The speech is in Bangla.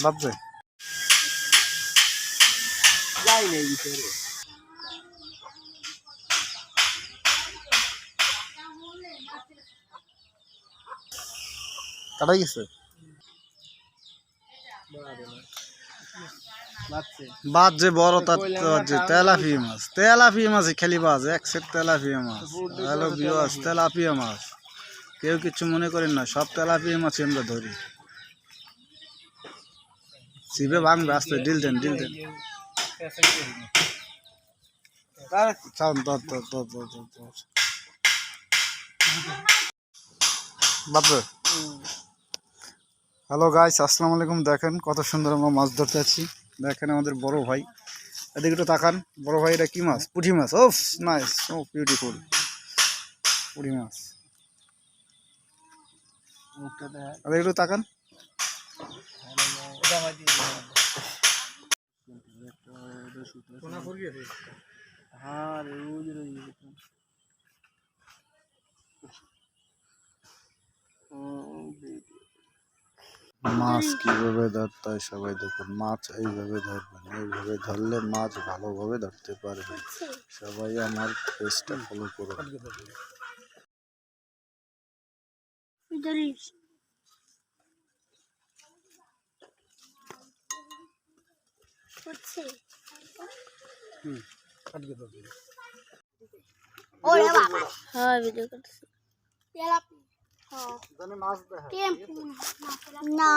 ভাবছে যাই নেই ভিতরে কাটাই গেছে বাদ যে বড় তার যে তেলাপিয়া মাছ খেলি বাজ এক সেট তেলাপিয়া মাছ। হ্যালো ভিউয়ার্স, তেলাপিয়া মাছ কেউ কিছু মনে করেন না, সব তেলাপিয়া মাছ আমরা ধরি। সিবে ভাঙবে আসতে, ডিল দেন বাপরে। হ্যালো গাইস, আসসালামু আলাইকুম। দেখেন কত সুন্দর আমরা মাছ ধরতে আছি। দেখেন আমাদের বড় ভাই, এদিকে একটু তাকান। বড় ভাই এটা কি মাছ? পুঁটি মাছ। ওফ নাইস, ও বিউটিফুল পুঁটি মাছ। এদিকে একটু তাকান। মাছ কিভাবে ধরতে হয় সবাই দেখুন। মাছ এইভাবে ধরবেন, এইভাবে ধরলে মাছ ভালোভাবে ধরতে পারবেন। সবাই আমার পেজটা ফলো করুন। হ্যাঁ ভিডিও করছি না